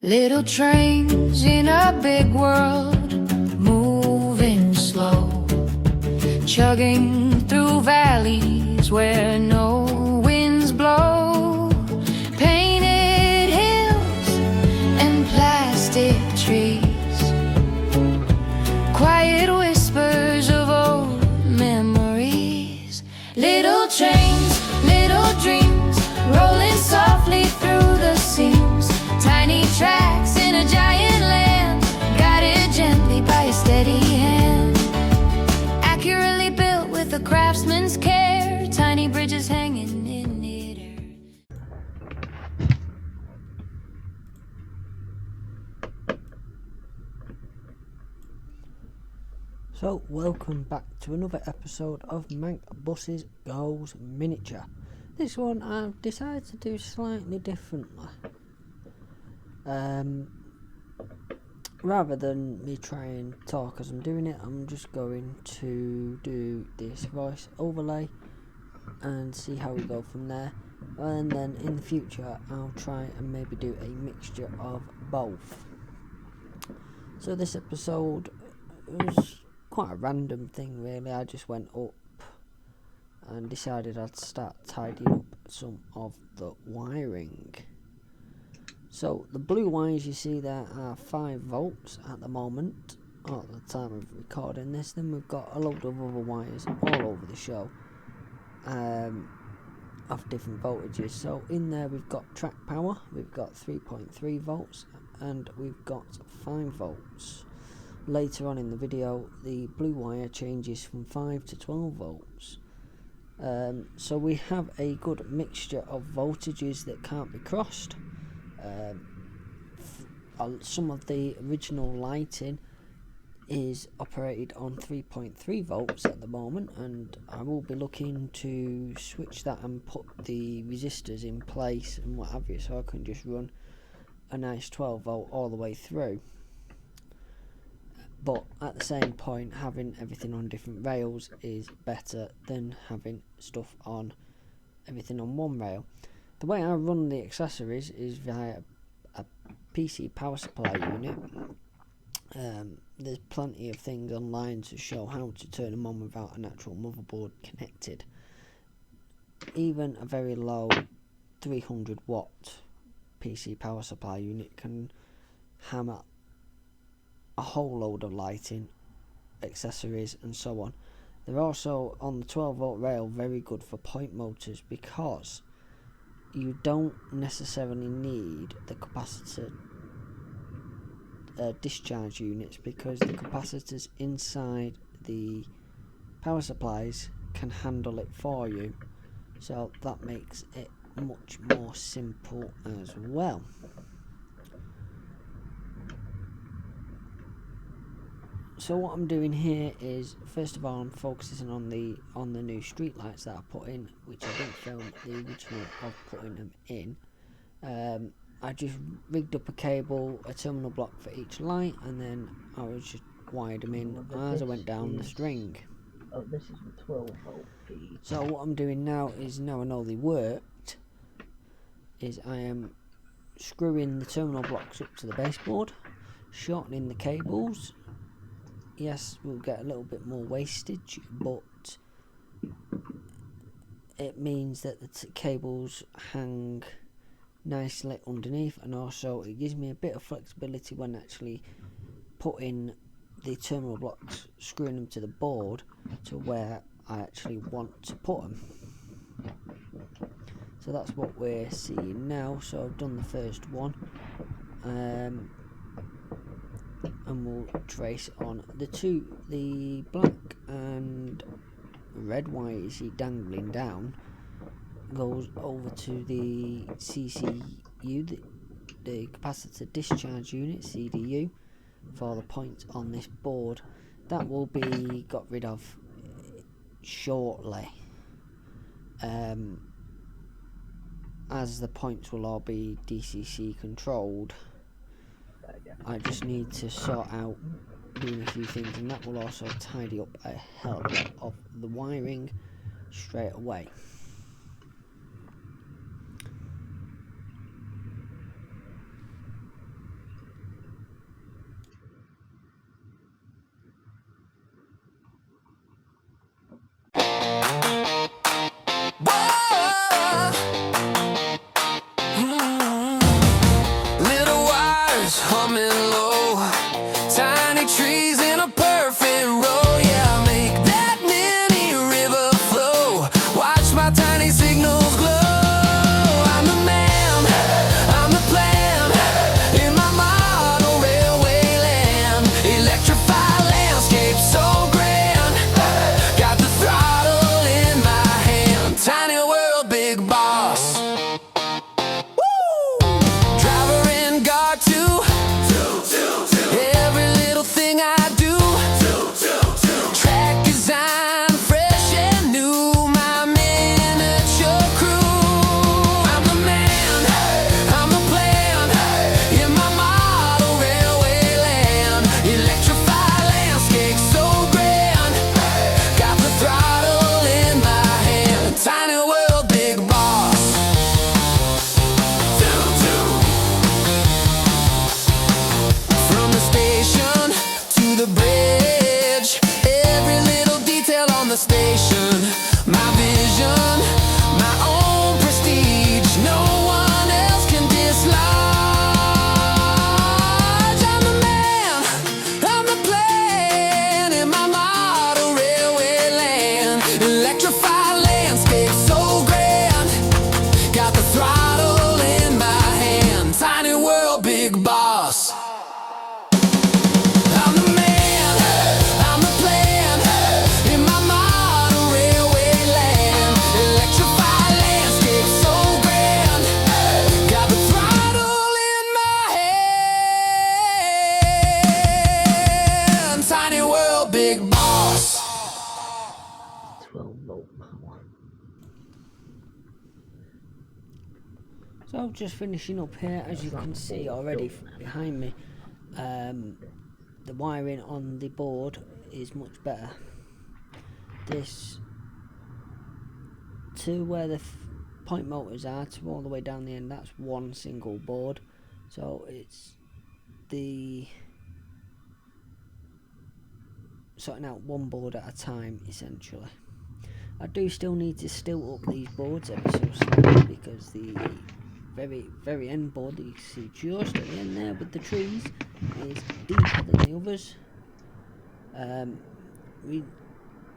Little trains in a big world, moving slow, chugging through valleys where no winds blow. Painted hills and plastic trees, quiet whispers of old memories. Little trains, little dreams, rolling softly through the seams. Tiny tracks in a giant land, guided gently by a steady hand. Accurately built with a craftsman's care, tiny bridges hanging in midair. So, welcome back to another episode of Manc Buses Goes Miniature. This one I've decided to do slightly differently. Rather than me try and talk as I'm doing it, I'm just going to do this voice overlay and see how we go from there. And then in the future, I'll try and maybe do a mixture of both. So this episode was quite a random thing really. I just went up and decided I'd start tidying up some of the wiring. So the blue wires you see there are 5 volts at the moment, at the time of recording this. Then we've got a load of other wires all over the show of different voltages. So in there we've got track power, we've got 3.3 volts and we've got 5 volts. Later on in the video the blue wire changes from 5 to 12 volts. So we have a good mixture of voltages that can't be crossed. Some of the original lighting is operated on 3.3 volts at the moment, and I will be looking to switch that and put the resistors in place and what have you, so I can just run a nice 12 volt all the way through. But at the same point, having everything on different rails is better than having stuff on everything on one rail. The way I run the accessories is via a PC power supply unit. There's plenty of things online to show how to turn them on without an actual motherboard connected. Even a very low 300 watt PC power supply unit can hammer a whole load of lighting, accessories and so on. They're also on the 12 volt rail very good for point motors, because you don't necessarily need the capacitor discharge units, because the capacitors inside the power supplies can handle it for you, so that makes it much more simple as well. So what I'm doing here is, first of all, I'm focusing on the new street lights that I put in, which I didn't film the original of putting them in. I just rigged up a cable, a terminal block for each light, and then I was just wired them in as I went down the string. Oh, this is the 12 volt feed. So what I'm doing now is, now I know they worked, is I am screwing the terminal blocks up to the baseboard, shortening the cables. Yes, we'll get a little bit more wastage, but it means that the cables hang nicely underneath, and also it gives me a bit of flexibility when actually putting the terminal blocks, screwing them to the board to where I actually want to put them. So that's what we're seeing now. So I've done the first one, and we'll trace on the black and red wire you see dangling down goes over to the CCU, the capacitor discharge unit, CDU, for the points on this board. That will be got rid of shortly, as the points will all be DCC controlled. I just need to sort out doing a few things, and that will also tidy up a hell of a lot of the wiring straight away. bees humming low, tiny trees in a perfect row. Yeah, I make that mini river flow, watch my tiny signals glow. I'm the man, I'm the plan, in my model railway land. Electrified landscape so grand, got the throttle in my hand. Tiny world, big boss. Driver and guard too. Every little thing I do. Track design, fresh and new. My miniature crew. I'm the man, I'm the plan, in my model railway land. Electrified landscape so grand, got the throttle in my hand. Tiny world, big boss. From the station to the bridge, every little detail on the station. My vision, my own prestige, no one else can dislodge. I'm the man, I'm the plan, in my model railway land. Electrified landscape so grand, got the throttle in my hand. Tiny world, big boss. I'm the man, I'm the plan, in my model railway land. Electrified landscape so grand, got the throttle in my hand. Tiny world, big boss. 12-volt power. So just finishing up here, as you can see already behind me, the wiring on the board is much better. This to where the point motors are, to all the way down the end, that's one single board. So it's the sorting out one board at a time essentially. I do still need to still up these boards ever so slightly, because the very end board that you can see just at the end there with the trees is deeper than the others.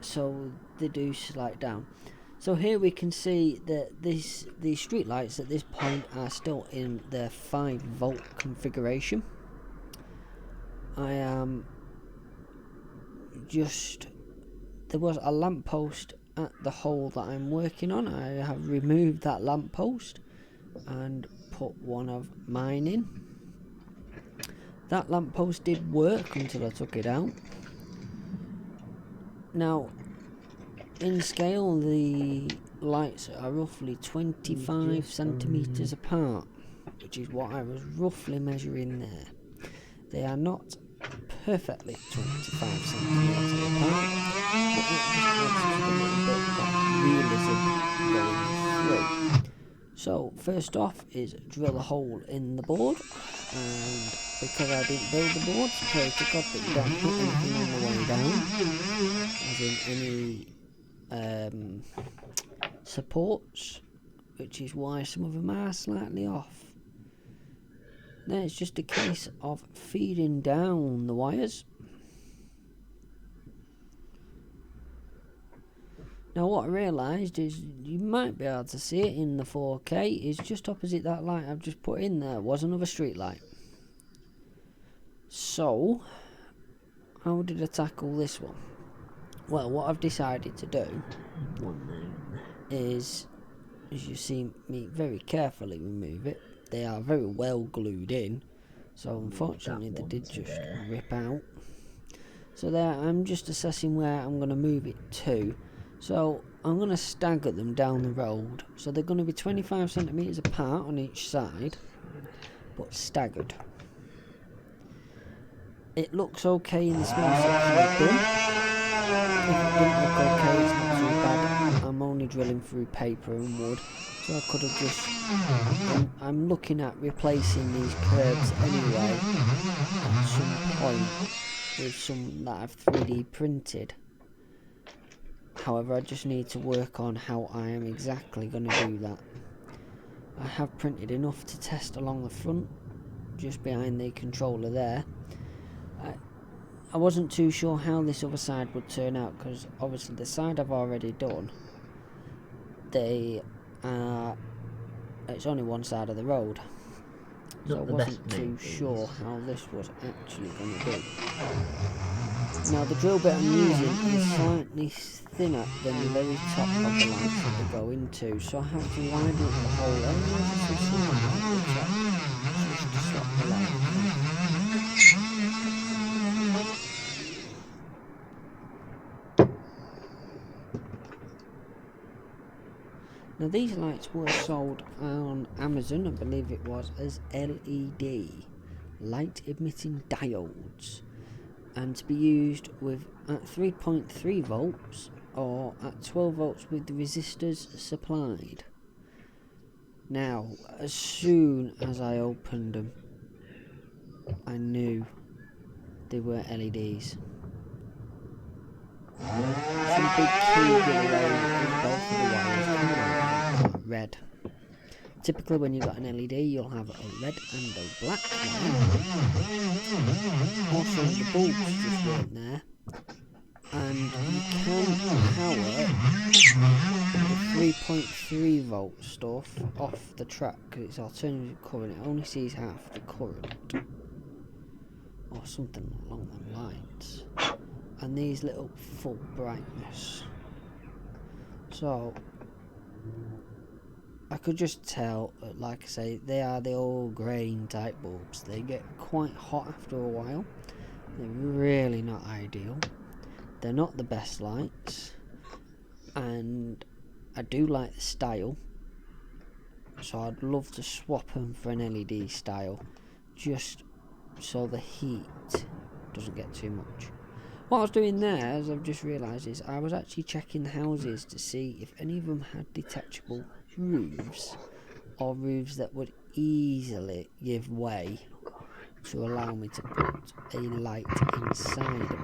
So they do slide down. So here we can see that these street lights at this point are still in their 5-volt configuration. I am there was a lamppost at the hole that I'm working on. I have removed that lamppost and put one of mine in. That lamppost did work until I took it out. Now, in scale, the lights are roughly 25 centimeters apart, which is what I was roughly measuring there. They are not perfectly 25 centimeters apart, but it just adds a little bit of realism going through. So first off is drill a hole in the board, and because I didn't build the board, pray to God that you don't hit anything on the way down, as in any supports, which is why some of them are slightly off. Then it's just a case of feeding down the wires. Now what I realised is, you might be able to see it in the 4K, is just opposite that light I've just put in there was another street light. So, how did I tackle this one? Well, what I've decided to do is, as you see me very carefully remove it, they are very well glued in, so unfortunately they did just rip out. So there, I'm just assessing where I'm going to move it to. So I'm going to stagger them down the road, so they're going to be 25 centimeters apart on each side, but staggered. It looks okay in the small section I've done. If it didn't look okay, it's not too bad. I'm only drilling through paper and wood, so I could have just... I'm looking at replacing these curves anyway at some point with some that I've 3D printed. However, I just need to work on how I am exactly going to do that. I have printed enough to test along the front, just behind the controller there. I wasn't too sure how this other side would turn out, because obviously the side I've already done, it's only one side of the road, so I Not the wasn't best too move, sure these. how this was actually going to be. Now the drill bit I'm using is slightly thinner than the very top of the lights that they go into, so I have to widen up the hole ever so slightly at the top, just to stop the light in. Now these lights were sold on Amazon, I believe it was, as LED, light emitting diodes, and to be used with at 3.3 volts or at 12 volts with the resistors supplied. Now, as soon as I opened them, I knew they were LEDs. Some big key giveaway is both of the wires coming out are red. Typically when you've got an LED you'll have a red and a black wire. Also the bulbs just weren't there. And you can power the 3.3 volt stuff off the track because it's alternative current, it only sees half the current. Or something along them lines. And these little full brightness. So I could just tell, like I say, they are the old grain type bulbs. They get quite hot after a while. They're really not ideal. They're not the best lights, and I do like the style, so I'd love to swap them for an LED style, just so the heat doesn't get too much. What I was doing there, as I've just realised, is I was actually checking the houses to see if any of them had detachable roofs, or roofs that would easily give way to allow me to put a light inside of it.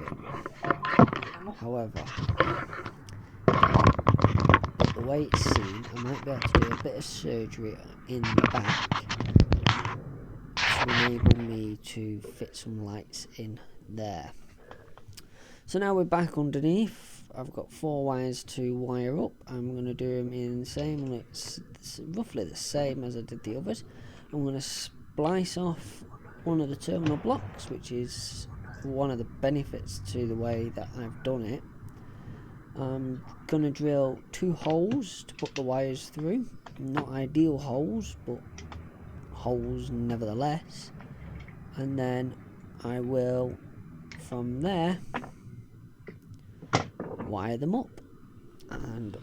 However, the way it's seen, I might be able to do a bit of surgery in the back to enable me to fit some lights in there. So now we're back underneath. I've got 4 wires to wire up. I'm going to do them in the same, it's roughly the same as I did the others. I'm going to splice off one of the terminal blocks, which is one of the benefits to the way that I've done it. I'm going to drill 2 holes to put the wires through. Not ideal holes, but holes nevertheless. And then I will, from there, wire them up, and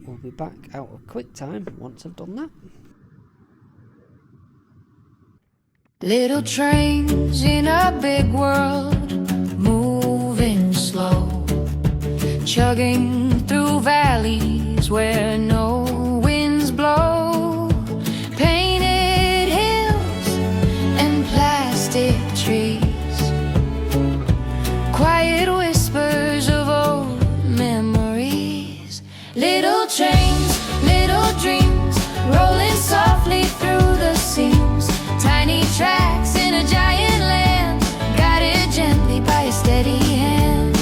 we'll be back out of QuickTime once I've done that. Little trains in a big world, moving slow, chugging through valleys where no winds blow. Painted hills and plastic trees, quiet whispers of old memories. Little trains, little dreams, rolling softly through the seams. Tiny tracks in a giant land, guided gently by a steady hand.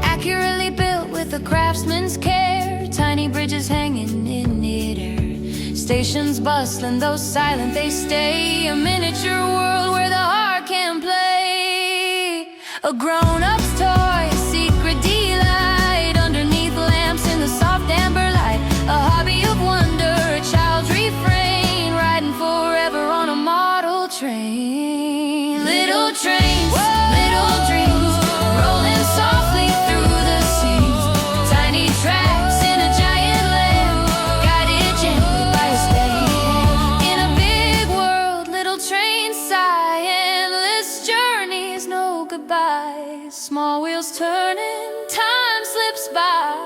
Accurately built with a craftsman's care, tiny bridges hanging in midair. Stations bustling, though silent they stay. A miniature world where the heart can play. A grown-up's toy, a secret delight, underneath lamps in the soft amber light. A hobby of wonder, a child's refrain, riding forever on a model train. Little trains, little dreams, rolling softly through the seams. Tiny tracks in a giant land, guided gently by a steady hand. In a big world, little trains sigh, endless journeys, no goodbyes. Small wheels turning, time slips by.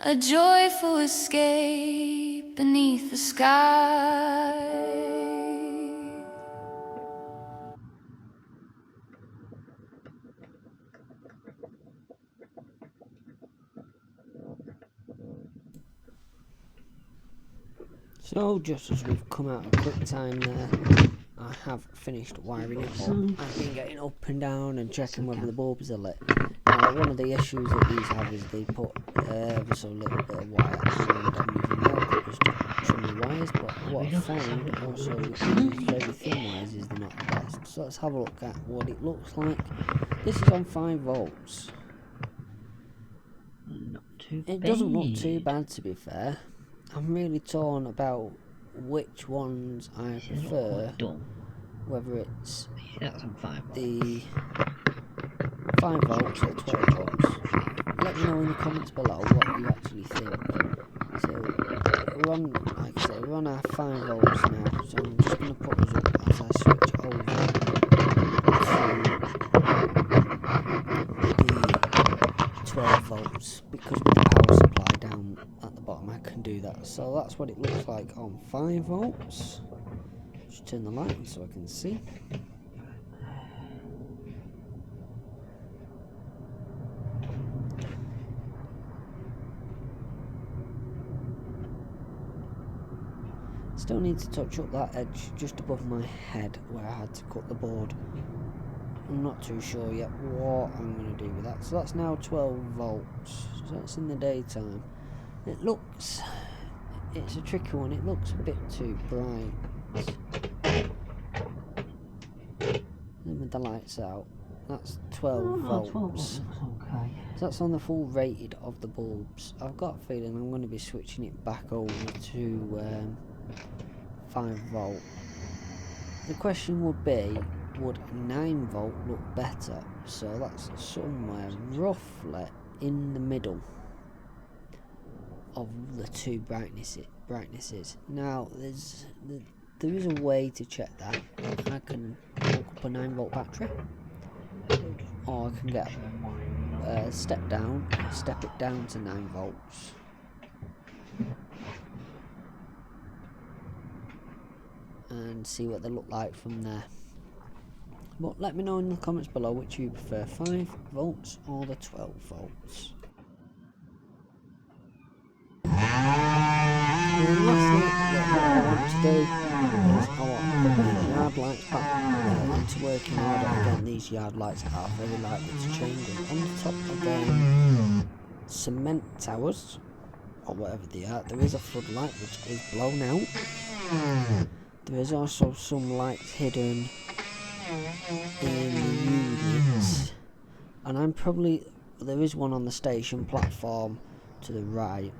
A joyful escape beneath the sky. So just as we've come out of quick time there, I have finished wiring it up. I've been getting up and down and checking whether the bulbs are lit. Now, one of the issues that these have is they put ever so little bit of wire, and I'm using nail clippers to trim the wires, but what I found also with these very thin wires is they're not the best. So let's have a look at what it looks like. This is on 5 volts. Not too It bad. doesn't look too bad, to be fair. I'm really torn about which ones I prefer, whether it's That's on 5 volts. the 5 volts or 12 volts. Let me know in the comments below what you actually think. So we're on, like I say, we're on our 5 volts now, so I'm just going to put us up as I switch over to the 12 volts, because with the power supply down at the bottom I can do that. So that's what it looks like on 5 volts. Just turn the light on so I can see. Still need to touch up that edge just above my head where I had to cut the board. I'm not too sure yet what I'm going to do with that. So that's now 12 volts. So that's in the daytime. It's a tricky one. It looks a bit too bright. Then with the lights out, that's 12 volts. 12 volts looks okay. So that's on the full rated of the bulbs. I've got a feeling I'm going to be switching it back over to 5 volt. The question would be, would 9 volt look better? So that's somewhere roughly in the middle of the two brightnesses. Now there is a way to check that. I can hook up a 9 volt battery, or I can get step it down to 9 volts. And see what they look like from there. But let me know in the comments below which you prefer, 5 volts or the 12 volts. And lastly, what I want to do is I want to put the yard lights back into working order. Again, these yard lights are very likely to change, and on the top of the cement towers, or whatever they are, there is a floodlight which is blown out. There is also some lights hidden in the units, and there is one on the station platform to the right,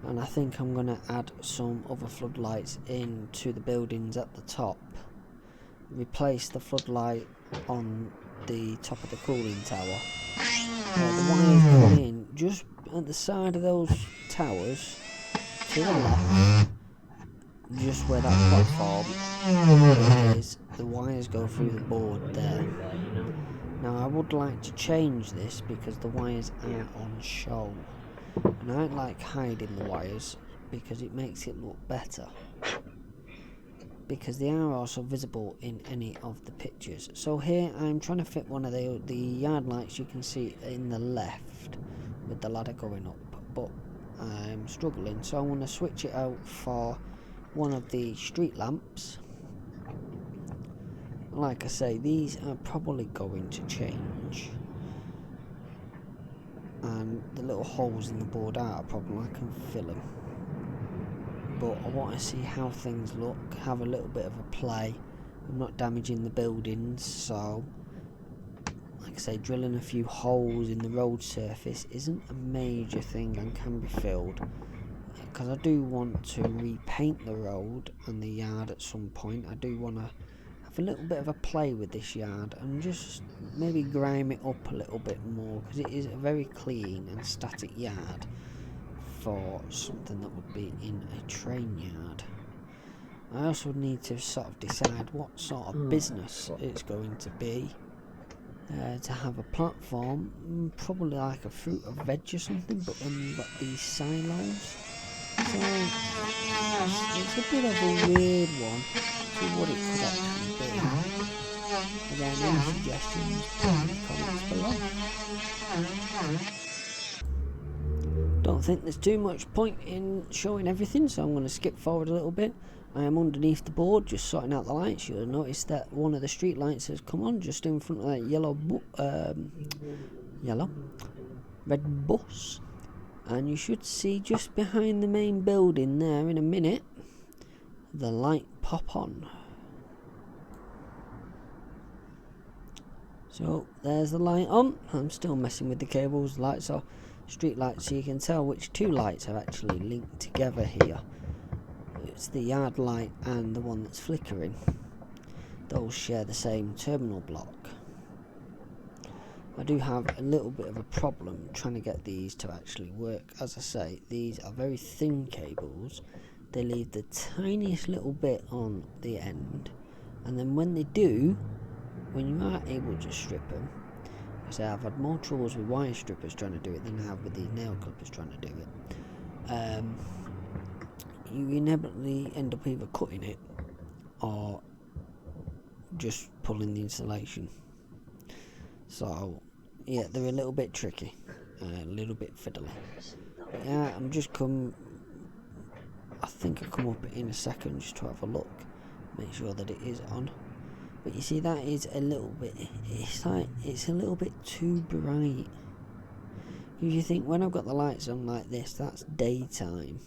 and I think I'm going to add some other floodlights into the buildings at the top. Replace the floodlight on the top of the cooling tower. The wires come in just at the side of those towers to the left. Just where that platform is, the wires go through the board there. Now I would like to change this because the wires are on show, and I don't like hiding the wires because it makes it look better, because they are also visible in any of the pictures. So here I'm trying to fit one of the yard lights you can see in the left with the ladder going up, but I'm struggling, so I'm going to switch it out for one of the street lamps. Like I say, these are probably going to change, and the little holes in the board are a problem. I can fill them, but I want to see how things look, have a little bit of a play. I'm not damaging the buildings, so like I say, drilling a few holes in the road surface isn't a major thing and can be filled, because I do want to repaint the road and the yard at some point. I do want to have a little bit of a play with this yard and just maybe grime it up a little bit more, because it is a very clean and static yard for something that would be in a train yard. I also need to sort of decide what sort of business it's going to be. To have a platform, probably like a fruit or veg or something, but then you've got these silos. So it's a bit of a weird one to what it could actually be. Again, any suggestions, put in the comments below. Don't think there's too much point in showing everything, so I'm going to skip forward a little bit. I am underneath the board just sorting out the lights. You'll notice that one of the street lights has come on just in front of that red bus, and you should see just behind the main building there in a minute the light pop on. So there's the light on. I'm still messing with the cables. Lights are street lights, so you can tell which two lights are actually linked together here. It's the yard light and the one that's flickering. Those share the same terminal block. I do have a little bit of a problem trying to get these to actually work. As I say, these are very thin cables. They leave the tiniest little bit on the end, and then when they do, when you are able to strip them, I say I've had more troubles with wire strippers trying to do it than I have with these nail clippers trying to do it. You inevitably end up either cutting it or just pulling the insulation. So yeah, they're a little bit tricky, a little bit fiddly. But yeah, I think I'll come up in a second just to have a look, make sure that it is on. But you see, that is a little bit, it's a little bit too bright. If you think, when I've got the lights on like this, that's daytime.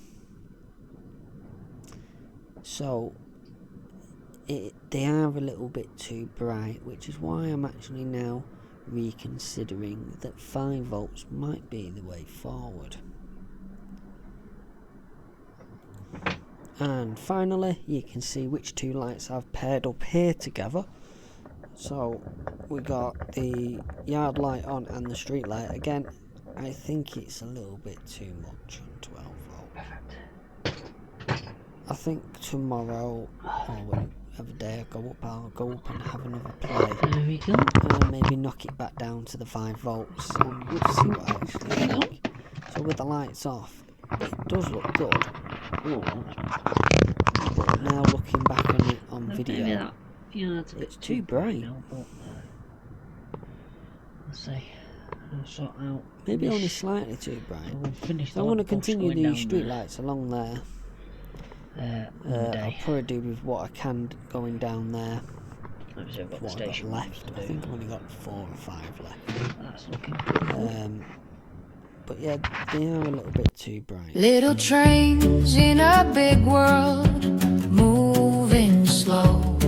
So they are a little bit too bright, which is why I'm actually now reconsidering that 5 volts might be the way forward. And finally, you can see which two lights I've paired up here together. So we got the yard light on and the street light. Again, I think it's a little bit too much on 12 volt. I think tomorrow or whatever day I go up, I'll go up and have another play. There we go. And maybe knock it back down to the 5 volts and we'll see what I actually think. So with the lights off, it does look good. But now looking back on it on video, it's too bright. Now, but, let's see. I'll sort out. Maybe this. only slightly too bright. We'll finish So I want to continue these street lights along there. I'll probably do with what I can going down there. Obviously I've got the What I've got station left. I think I've only got 4 or 5 left. That's looking good. But yeah, they are a little bit too bright. Little trains in a big world, moving slow,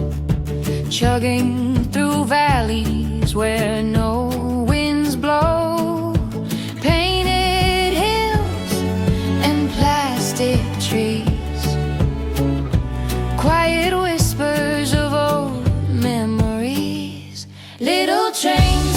chugging through valleys where no winds blow, painted hills and plastic trees, quiet whispers of old memories. Little trains